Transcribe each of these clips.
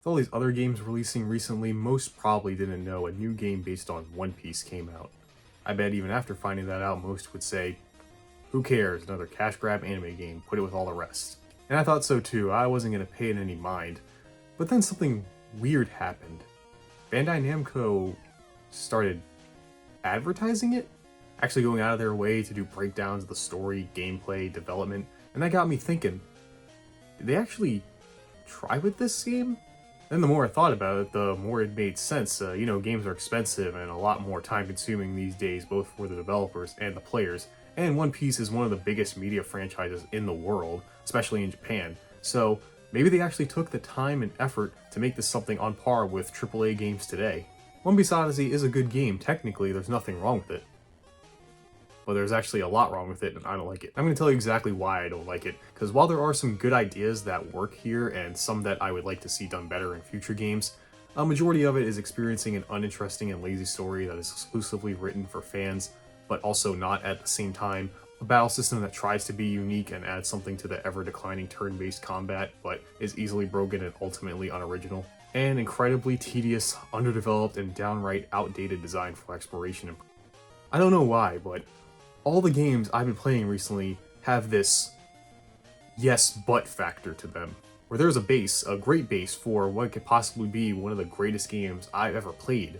With all these other games releasing recently, most probably didn't know a new game based on One Piece came out. I bet even after finding that out, most would say, who cares, another cash grab anime game, put it with all the rest. And I thought so too, I wasn't going to pay it any mind. But then something weird happened. Bandai Namco started advertising it? Actually going out of their way to do breakdowns of the story, gameplay, development, and that got me thinking, did they actually try with this game? Then the more I thought about it, the more it made sense. Games are expensive and a lot more time consuming these days, both for the developers and the players. And One Piece is one of the biggest media franchises in the world, especially in Japan. So maybe they actually took the time and effort to make this something on par with AAA games today. One Piece Odyssey is a good game, technically there's nothing wrong with it. But there's actually a lot wrong with it, and I don't like it. I'm going to tell you exactly why I don't like it, because while there are some good ideas that work here, and some that I would like to see done better in future games, a majority of it is experiencing an uninteresting and lazy story that is exclusively written for fans, but also not at the same time. A battle system that tries to be unique and adds something to the ever-declining turn-based combat, but is easily broken and ultimately unoriginal. And incredibly tedious, underdeveloped, and downright outdated design for exploration. I don't know why, but all the games I've been playing recently have this yes but factor to them, where there's a base, a great base for what could possibly be one of the greatest games I've ever played.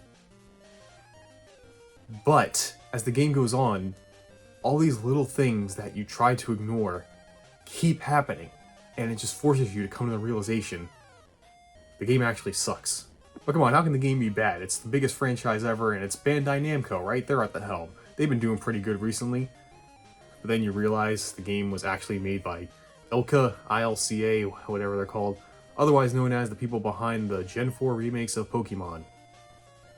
But as the game goes on, all these little things that you try to ignore keep happening, and it just forces you to come to the realization the game actually sucks. But come on, how can the game be bad? It's the biggest franchise ever, and it's Bandai Namco, right? They're at the helm. They've been doing pretty good recently. But then you realize the game was actually made by ILCA, whatever they're called, otherwise known as the people behind the Gen 4 remakes of Pokemon.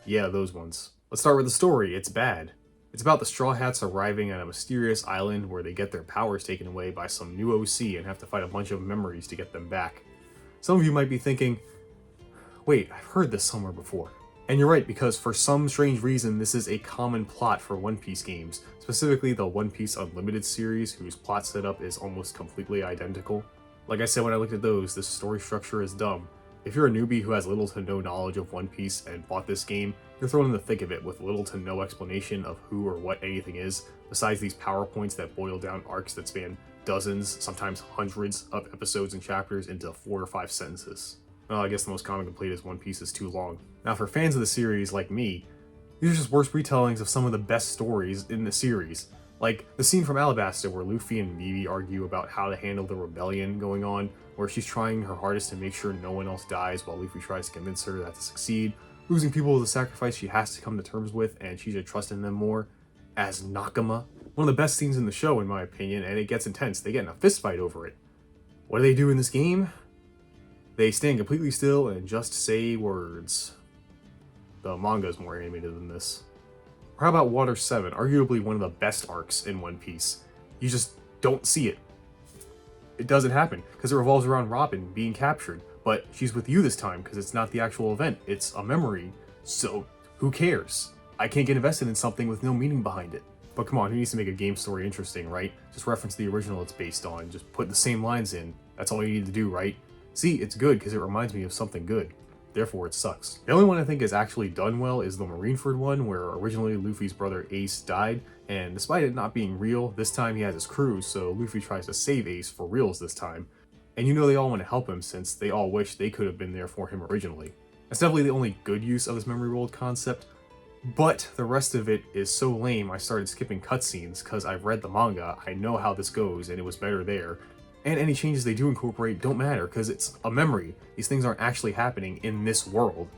Yeah, those ones. Let's start with the story. It's bad. It's about the Straw Hats arriving at a mysterious island where they get their powers taken away by some new OC and have to fight a bunch of memories to get them back. Some of you might be thinking, wait, I've heard this somewhere before. And you're right, because for some strange reason, this is a common plot for One Piece games, specifically the One Piece Unlimited series, whose plot setup is almost completely identical. Like I said when I looked at those, this story structure is dumb. If you're a newbie who has little to no knowledge of One Piece and bought this game, you're thrown in the thick of it with little to no explanation of who or what anything is, besides these PowerPoints that boil down arcs that span dozens, sometimes hundreds of episodes and chapters into 4 or 5 sentences. Well, I guess the most common complaint is One Piece is too long. Now, for fans of the series like me, these are just worse retellings of some of the best stories in the series. Like the scene from Alabasta where Luffy and Vivi argue about how to handle the rebellion going on, where she's trying her hardest to make sure no one else dies while Luffy tries to convince her that to succeed. Losing people is a sacrifice she has to come to terms with, and she should trust in them more. As Nakama. One of the best scenes in the show, in my opinion, and it gets intense. They get in a fistfight over it. What do they do in this game? They stand completely still and just say words. The manga is more animated than this. Or how about Water 7, arguably one of the best arcs in One Piece? You just don't see it. It doesn't happen, because it revolves around Robin being captured, but she's with you this time because it's not the actual event, it's a memory, so who cares? I can't get invested in something with no meaning behind it. But come on, who needs to make a game story interesting, right? Just reference the original it's based on, just put the same lines in, that's all you need to do, right? See, it's good because it reminds me of something good. Therefore, it sucks. The only one I think is actually done well is the Marineford one, where originally Luffy's brother Ace died, and despite it not being real, this time he has his crew, so Luffy tries to save Ace for reals this time. And you know they all want to help him since they all wish they could have been there for him originally. That's definitely the only good use of this memory world concept, but the rest of it is so lame I started skipping cutscenes because I've read the manga, I know how this goes, and it was better there. And any changes they do incorporate don't matter, because it's a memory. These things aren't actually happening in this world.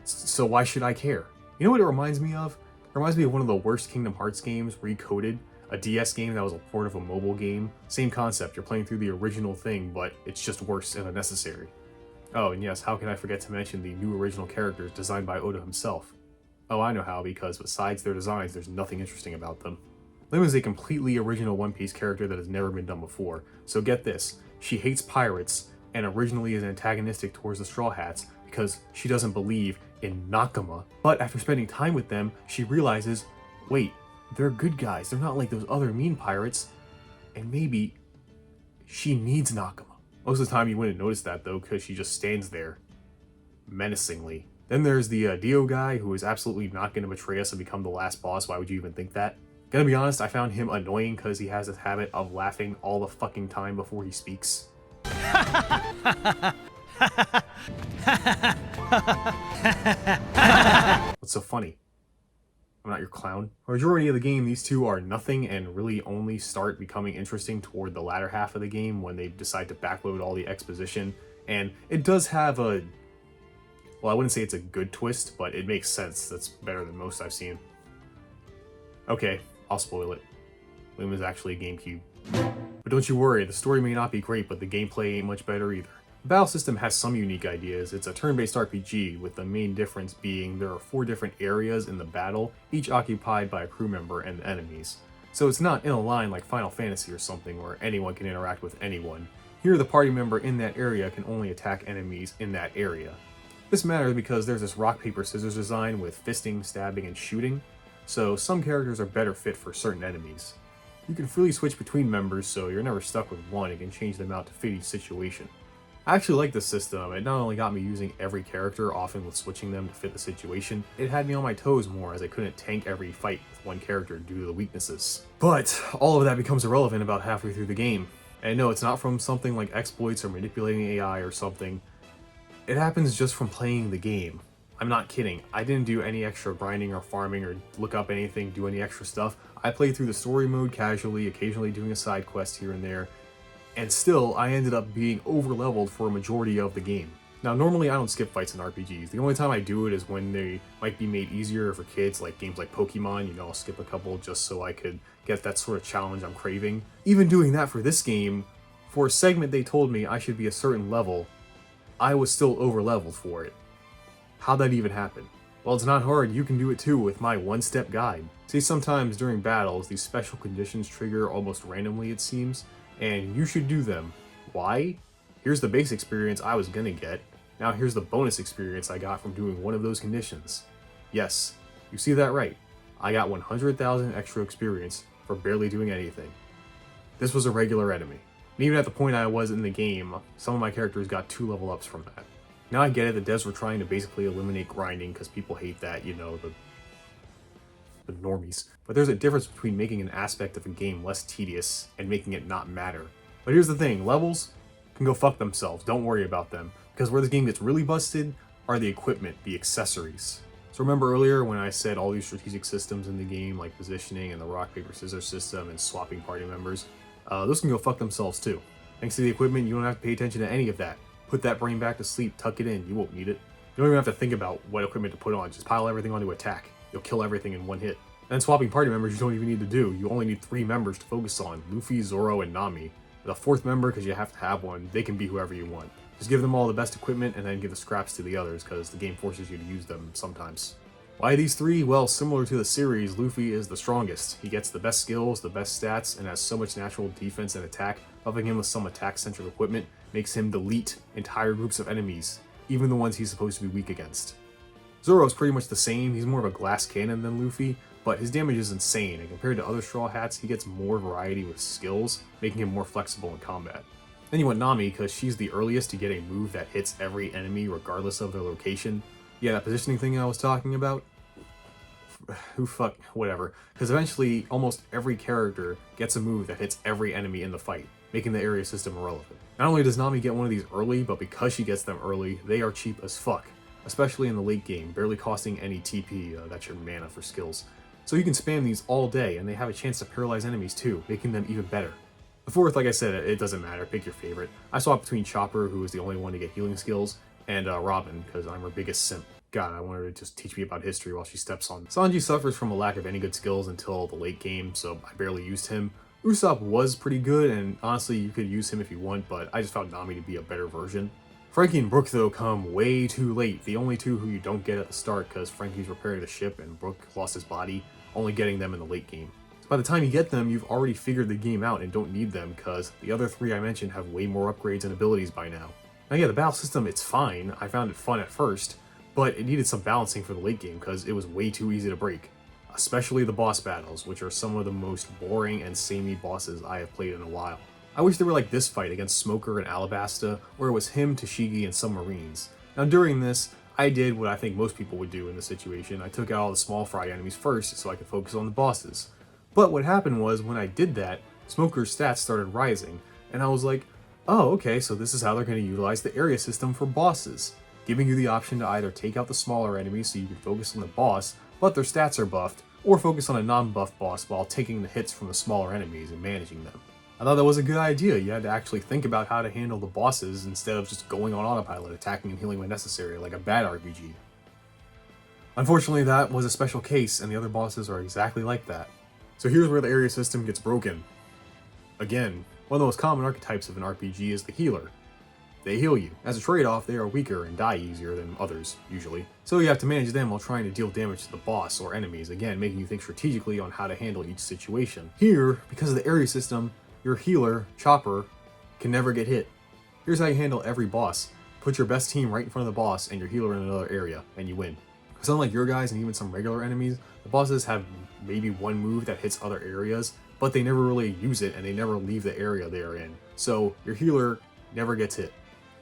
So why should I care? You know what it reminds me of? It reminds me of one of the worst Kingdom Hearts games, Recoded. A DS game that was a port of a mobile game. Same concept, you're playing through the original thing, but it's just worse and unnecessary. Oh, and yes, how can I forget to mention the new original characters designed by Oda himself? Oh, I know how, because besides their designs, there's nothing interesting about them. Lim is a completely original One Piece character that has never been done before, so get this, she hates pirates, and originally is antagonistic towards the Straw Hats because she doesn't believe in Nakama, but after spending time with them, she realizes, wait, they're good guys, they're not like those other mean pirates, and maybe she needs Nakama. Most of the time you wouldn't notice that though, because she just stands there. menacingly. Then there's the Dio guy, who is absolutely not going to betray us and become the last boss. Why would you even think that? Gonna be honest, I found him annoying because he has this habit of laughing all the fucking time before he speaks. What's so funny? I'm not your clown. For the majority of the game, these two are nothing and really only start becoming interesting toward the latter half of the game when they decide to backload all the exposition. And it does have a... well, I wouldn't say it's a good twist, but it makes sense. That's better than most I've seen. Okay, I'll spoil it. Loom is actually a GameCube. But don't you worry, the story may not be great, but the gameplay ain't much better either. The battle system has some unique ideas. It's a turn-based RPG, with the main difference being there are 4 different areas in the battle, each occupied by a crew member and the enemies. So it's not in a line like Final Fantasy or something where anyone can interact with anyone. Here, the party member in that area can only attack enemies in that area. This matters because there's this rock, paper, scissors design with fisting, stabbing, and shooting, so some characters are better fit for certain enemies. You can freely switch between members, so you're never stuck with one and can change them out to fit each situation. I actually like this system. It not only got me using every character, often with switching them to fit the situation, it had me on my toes more as I couldn't tank every fight with one character due to the weaknesses. But all of that becomes irrelevant about halfway through the game. And no, it's not from something like exploits or manipulating AI or something. It happens just from playing the game. I'm not kidding. I didn't do any extra grinding or farming or look up anything, do any extra stuff. I played through the story mode casually, occasionally doing a side quest here and there, and still I ended up being over-leveled for a majority of the game. Now normally I don't skip fights in RPGs. The only time I do it is when they might be made easier for kids, like games like Pokemon. You know, I'll skip a couple just so I could get that sort of challenge I'm craving. Even doing that for this game, for a segment they told me I should be a certain level, I was still over-leveled for it. How'd that even happen? Well, it's not hard, you can do it too with my one-step guide. See, sometimes during battles, these special conditions trigger almost randomly, it seems, and you should do them. Why? Here's the base experience I was gonna get. Now here's the bonus experience I got from doing one of those conditions. Yes, you see that right. I got 100,000 extra experience for barely doing anything. This was a regular enemy. And even at the point I was in the game, some of my characters got 2 level ups from that. Now I get it, the devs were trying to basically eliminate grinding because people hate that, you know, the normies. But there's a difference between making an aspect of a game less tedious and making it not matter. But here's the thing, levels can go fuck themselves, don't worry about them. Because where this game gets really busted are the equipment, the accessories. So remember earlier when I said all these strategic systems in the game, like positioning and the rock, paper, scissors system and swapping party members, those can go fuck themselves too. Thanks to the equipment, you don't have to pay attention to any of that. Put that brain back to sleep, tuck it in, you won't need it. You don't even have to think about what equipment to put on, just pile everything onto attack. You'll kill everything in one hit. And then swapping party members you don't even need to do, you only need 3 members to focus on, Luffy, Zoro, and Nami. The 4th member, because you have to have one, they can be whoever you want. Just give them all the best equipment and then give the scraps to the others, because the game forces you to use them sometimes. Why these 3? Well, similar to the series, Luffy is the strongest. He gets the best skills, the best stats, and has so much natural defense and attack, buffing him with some attack-centric equipment makes him delete entire groups of enemies, even the ones he's supposed to be weak against. Zoro's pretty much the same, he's more of a glass cannon than Luffy, but his damage is insane, and compared to other Straw Hats, he gets more variety with skills, making him more flexible in combat. Then you want Nami, because she's the earliest to get a move that hits every enemy regardless of their location. Yeah, that positioning thing I was talking about? Whatever. Because eventually, almost every character gets a move that hits every enemy in the fight, making the area system irrelevant. Not only does Nami get one of these early, but because she gets them early, they are cheap as fuck. Especially in the late game, barely costing any TP, that's your mana for skills. So you can spam these all day, and they have a chance to paralyze enemies too, making them even better. The 4th, like I said, it doesn't matter, pick your favorite. I swapped between Chopper, who is the only one to get healing skills, and Robin, because I'm her biggest simp. God, I want her to just teach me about history while she steps on. Sanji suffers from a lack of any good skills until the late game, so I barely used him. Usopp was pretty good, and honestly, you could use him if you want, but I just found Nami to be a better version. Frankie and Brook, though, come way too late, the only 2 who you don't get at the start because Frankie's repairing the ship and Brook lost his body, only getting them in the late game. So by the time you get them, you've already figured the game out and don't need them because the other 3 I mentioned have way more upgrades and abilities by now. Now yeah, the battle system, it's fine, I found it fun at first, but it needed some balancing for the late game because it was way too easy to break. Especially the boss battles, which are some of the most boring and samey bosses I have played in a while. I wish they were like this fight against Smoker and Alabasta, where it was him, Tashigi, and some Marines. Now during this, I did what I think most people would do in this situation. I took out all the small fry enemies first so I could focus on the bosses. But what happened was when I did that, Smoker's stats started rising, and I was like, oh, okay, so this is how they're going to utilize the area system for bosses, giving you the option to either take out the smaller enemies so you can focus on the boss, but their stats are buffed, or focus on a non-buff boss while taking the hits from the smaller enemies and managing them. I thought that was a good idea. You had to actually think about how to handle the bosses instead of just going on autopilot, attacking and healing when necessary, like a bad RPG. Unfortunately, that was a special case, and the other bosses are exactly like that. So here's where the area system gets broken. Again, one of the most common archetypes of an RPG is the healer. They heal you. As a trade-off, they are weaker and die easier than others, usually. So you have to manage them while trying to deal damage to the boss or enemies, again, making you think strategically on how to handle each situation. Here, because of the area system, your healer, Chopper, can never get hit. Here's how you handle every boss. Put your best team right in front of the boss and your healer in another area, and you win. Because unlike your guys and even some regular enemies, the bosses have maybe one move that hits other areas, but they never really use it and they never leave the area they are in. So your healer never gets hit.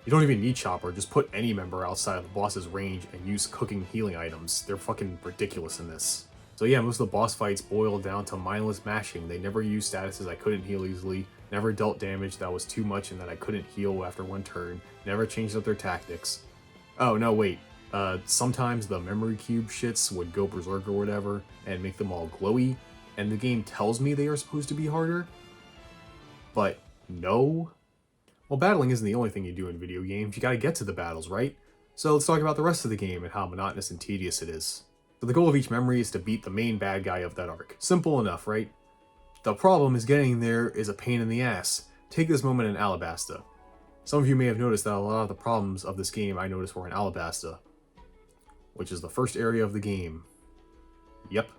You don't even need Chopper, just put any member outside of the boss's range and use cooking healing items. They're fucking ridiculous in this. So yeah, most of the boss fights boil down to mindless mashing. They never used statuses I couldn't heal easily, never dealt damage that was too much and that I couldn't heal after one turn, never changed up their tactics. Oh no, wait. Sometimes the memory cube shits would go berserk or whatever and make them all glowy, and the game tells me they are supposed to be harder, but no. Well, battling isn't the only thing you do in video games. You gotta get to the battles, right? So let's talk about the rest of the game and how monotonous and tedious it is. So the goal of each memory is to beat the main bad guy of that arc. Simple enough, right? The problem is getting there is a pain in the ass. Take this moment in Alabasta. Some of you may have noticed that a lot of the problems of this game I noticed were in Alabasta, which is the first area of the game. Yep.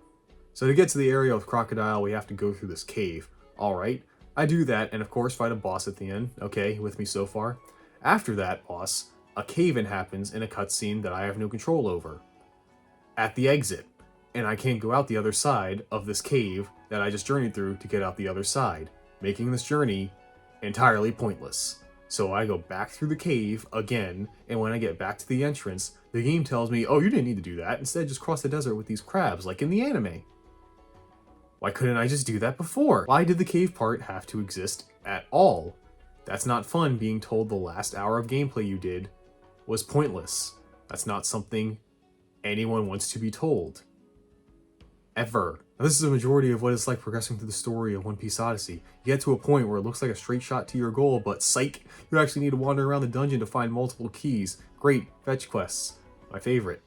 So to get to the area with Crocodile, we have to go through this cave. Alright, I do that, and of course fight a boss at the end. Okay, with me so far? After that boss, a cave-in happens in a cutscene that I have no control over. At the exit, and I can't go out the other side of this cave that I just journeyed through to get out the other side, making this journey entirely pointless. So I go back through the cave again, and when I get back to the entrance, the game tells me, oh, you didn't need to do that. Instead, just cross the desert with these crabs, like in the anime. Why couldn't I just do that before? Why did the cave part have to exist at all? That's not fun, being told the last hour of gameplay you did was pointless. That's not something anyone wants to be told. Ever. Now, this is a majority of what it's like progressing through the story of One Piece Odyssey. You get to a point where it looks like a straight shot to your goal, but psych, you actually need to wander around the dungeon to find multiple keys. Great, fetch quests. My favorite.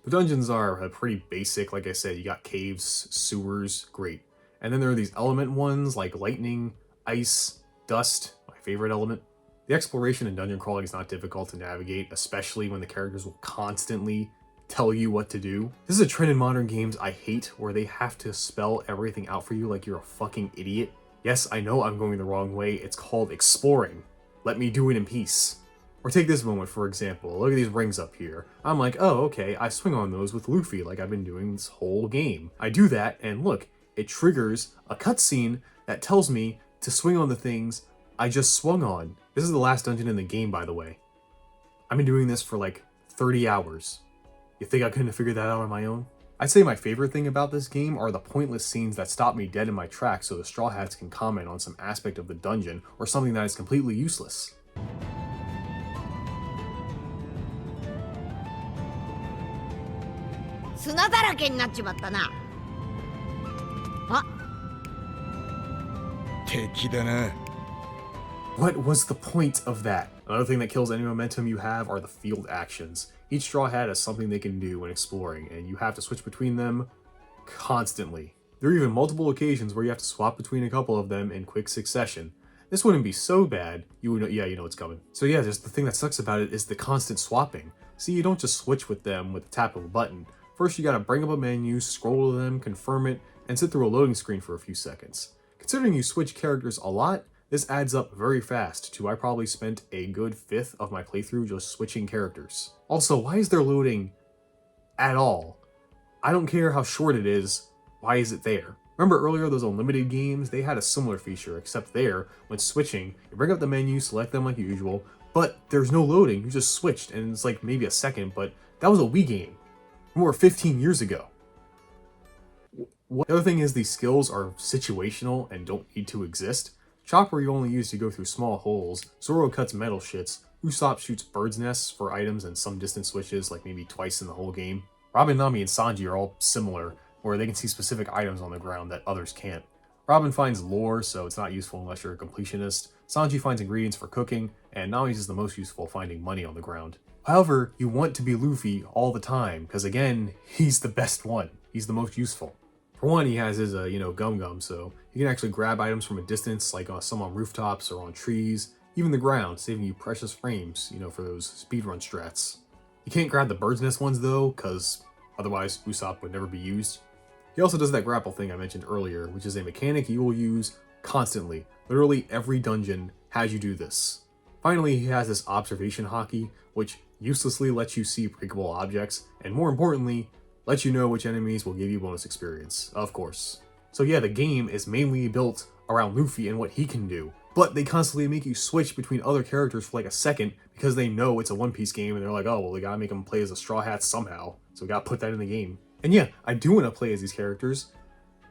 The dungeons are pretty basic, like I said, you got caves, sewers, great. And then there are these element ones like lightning, ice, dust, my favorite element. The exploration and dungeon crawling is not difficult to navigate, especially when the characters will constantly tell you what to do. This is a trend in modern games I hate, where they have to spell everything out for you like you're a fucking idiot. Yes, I know I'm going the wrong way, it's called exploring. Let me do it in peace. Or take this moment for example, look at these rings up here. I'm like, oh okay, I swing on those with Luffy like I've been doing this whole game. I do that and look, it triggers a cutscene that tells me to swing on the things I just swung on. This is the last dungeon in the game, by the way. I've been doing this for like 30 hours. You think I couldn't have figured that out on my own? I'd say my favorite thing about this game are the pointless scenes that stop me dead in my tracks so the Straw Hats can comment on some aspect of the dungeon or something that is completely useless. What was the point of that? Another thing that kills any momentum you have are the field actions. Each Straw Hat has something they can do when exploring, and you have to switch between them constantly. There are even multiple occasions where you have to swap between a couple of them in quick succession. This wouldn't be so bad, you would know, yeah, you know what's coming. So yeah, just the thing that sucks about it is the constant swapping. See, you don't just switch with them with the tap of a button. First you gotta bring up a menu, scroll to them, confirm it, and sit through a loading screen for a few seconds. Considering you switch characters a lot, this adds up very fast to I probably spent a good fifth of my playthrough just switching characters. Also, why is there loading at all? I don't care how short it is, why is it there? Remember earlier those unlimited games? They had a similar feature, except there, when switching, you bring up the menu, select them like usual, but there's no loading, you just switched, and it's like maybe a second, but That was a Wii game. More 15 years ago. The other thing is these skills are situational and don't need to exist. Chopper you only use to go through small holes, Zoro cuts metal shits, Usopp shoots bird's nests for items and some distance switches, like maybe twice in the whole game. Robin, Nami, and Sanji are all similar, where they can see specific items on the ground that others can't. Robin finds lore, so it's not useful unless you're a completionist. Sanji finds ingredients for cooking, and Nami's is the most useful, finding money on the ground. However, you want to be Luffy all the time, because again, he's the best one. He's the most useful. For one, he has his, Gum Gum, so he can actually grab items from a distance, like some on rooftops or on trees, even the ground, saving you precious frames, for those speedrun strats. You can't grab the bird's nest ones though, because otherwise Usopp would never be used. He also does that grapple thing I mentioned earlier, which is a mechanic you will use constantly. Literally every dungeon has you do this. Finally, he has this observation hockey, which uselessly lets you see breakable objects, and more importantly, lets you know which enemies will give you bonus experience, of course. So yeah, the game is mainly built around Luffy and what he can do, but they constantly make you switch between other characters for like a second because they know it's a One Piece game and they're like, oh, well, we gotta make him play as a Straw Hat somehow, so we gotta put that in the game. And yeah, I do want to play as these characters,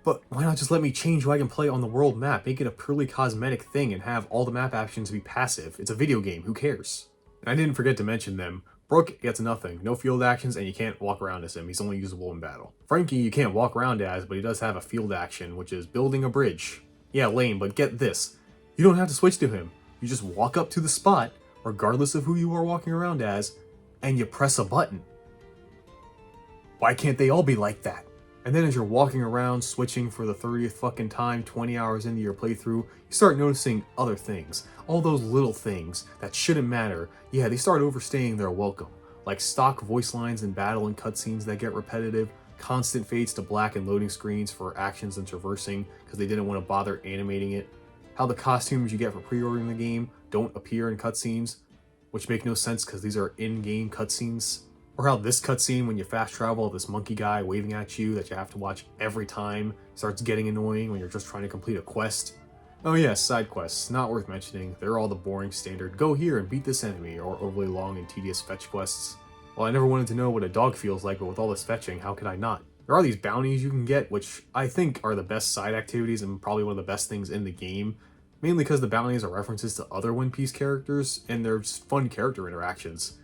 but why not just let me change who I can play on the world map, make it a purely cosmetic thing and have all the map actions be passive? It's a video game, who cares? And I didn't forget to mention them. Brook gets nothing, no field actions, and you can't walk around as him, he's only usable in battle. Frankie you can't walk around as, but he does have a field action, which is building a bridge. Yeah, lame, but get this. You don't have to switch to him. You just walk up to the spot, regardless of who you are walking around as, and you press a button. Why can't they all be like that? And then as you're walking around, switching for the 30th fucking time, 20 hours into your playthrough, you start noticing other things. All those little things that shouldn't matter, yeah, they start overstaying their welcome. Like stock voice lines in battle and cutscenes that get repetitive, constant fades to black and loading screens for actions and traversing because they didn't want to bother animating it. How the costumes you get for pre-ordering the game don't appear in cutscenes, which make no sense because these are in-game cutscenes. Or how this cutscene when you fast travel, this monkey guy waving at you that you have to watch every time starts getting annoying when you're just trying to complete a quest. Oh yes, side quests, not worth mentioning. They're all the boring standard, go here and beat this enemy, or overly long and tedious fetch quests. Well, I never wanted to know what a dog feels like, but with all this fetching, how could I not? There are these bounties you can get, which I think are the best side activities and probably one of the best things in the game. Mainly because the bounties are references to other One Piece characters, and they're just fun character interactions.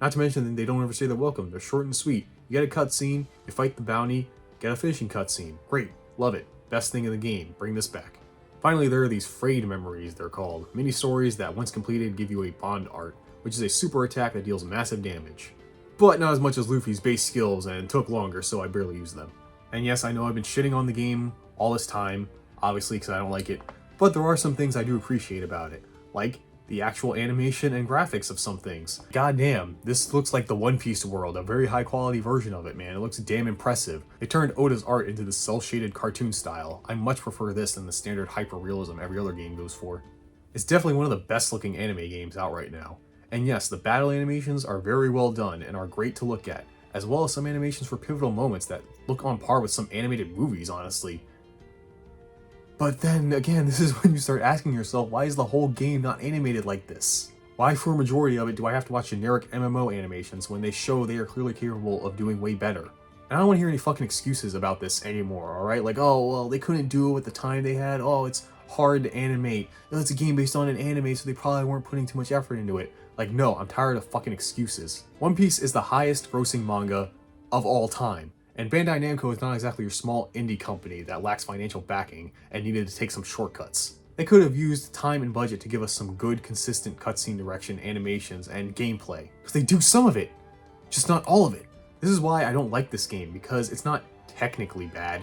Not to mention that they don't ever say they're welcome, they're short and sweet. You get a cutscene, you fight the bounty, get a finishing cutscene. Great, love it, best thing in the game, bring this back. Finally, there are these frayed memories, they're called. Mini stories that once completed give you a bond art, which is a super attack that deals massive damage. But not as much as Luffy's base skills, and took longer, so I barely used them. And yes, I know I've been shitting on the game all this time, obviously because I don't like it, but there are some things I do appreciate about it, like the actual animation and graphics of some things. Goddamn, this looks like the One Piece world, a very high quality version of it, man. It looks damn impressive. They turned Oda's art into the cel-shaded cartoon style. I much prefer this than the standard hyper-realism every other game goes for. It's definitely one of the best looking anime games out right now. And yes, the battle animations are very well done and are great to look at, as well as some animations for pivotal moments that look on par with some animated movies, honestly. But then again, this is when you start asking yourself, why is the whole game not animated like this? Why for a majority of it do I have to watch generic MMO animations when they show they are clearly capable of doing way better? And I don't want to hear any fucking excuses about this anymore, alright? Like, oh, well, they couldn't do it with the time they had, oh, it's hard to animate, oh, it's a game based on an anime, so they probably weren't putting too much effort into it. Like, no, I'm tired of fucking excuses. One Piece is the highest grossing manga of all time. And Bandai Namco is not exactly your small indie company that lacks financial backing and needed to take some shortcuts. They could have used time and budget to give us some good, consistent cutscene direction, animations, and gameplay. Because they do some of it, just not all of it. This is why I don't like this game, because it's not technically bad,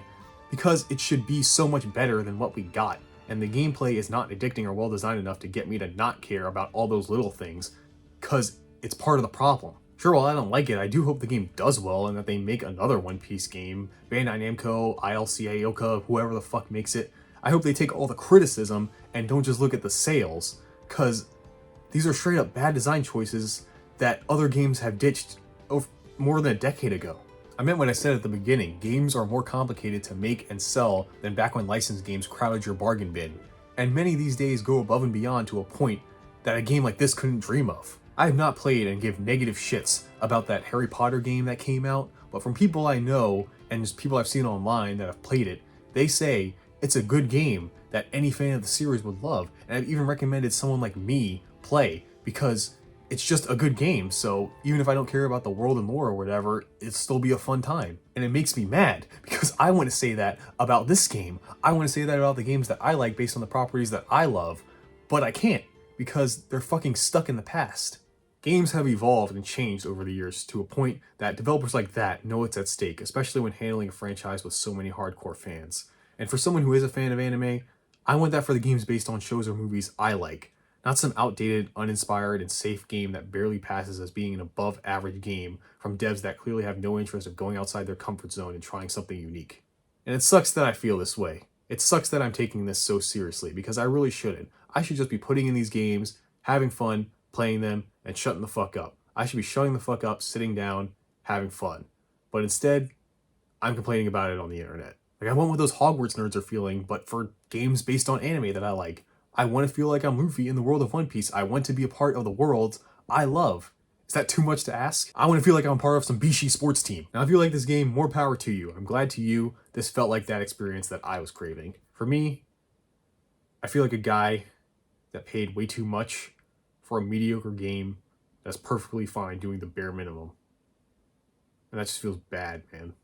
because it should be so much better than what we got, and the gameplay is not addicting or well designed enough to get me to not care about all those little things, because it's part of the problem. Sure, while I don't like it, I do hope the game does well and that they make another One Piece game. Bandai Namco, ILC Aoka, whoever the fuck makes it. I hope they take all the criticism and don't just look at the sales, cause these are straight up bad design choices that other games have ditched more than a decade ago. I meant what I said at the beginning, games are more complicated to make and sell than back when licensed games crowded your bargain bin. And many these days go above and beyond to a point that a game like this couldn't dream of. I have not played and give negative shits about that Harry Potter game that came out, but from people I know and just people I've seen online that have played it, they say it's a good game that any fan of the series would love, and I've even recommended someone like me play because it's just a good game, so even if I don't care about the world and lore or whatever, it'll still be a fun time. And it makes me mad because I want to say that about this game. I want to say that about the games that I like based on the properties that I love, but I can't because they're fucking stuck in the past. Games have evolved and changed over the years to a point that developers like that know it's at stake, especially when handling a franchise with so many hardcore fans. And for someone who is a fan of anime, I want that for the games based on shows or movies I like, not some outdated, uninspired, and safe game that barely passes as being an above average game from devs that clearly have no interest of going outside their comfort zone and trying something unique. And it sucks that I feel this way. It sucks that I'm taking this so seriously because I really shouldn't. I should just be putting in these games, having fun, playing them, and shutting the fuck up. I should be shutting the fuck up, sitting down, having fun. But instead, I'm complaining about it on the internet. Like, I want what those Hogwarts nerds are feeling, but for games based on anime that I like. I want to feel like I'm Luffy in the world of One Piece. I want to be a part of the world I love. Is that too much to ask? I want to feel like I'm part of some Bishi sports team. Now, if you like this game, more power to you. I'm glad to you. This felt like that experience that I was craving. For me, I feel like a guy that paid way too much for a mediocre game that's perfectly fine doing the bare minimum. And that just feels bad, man.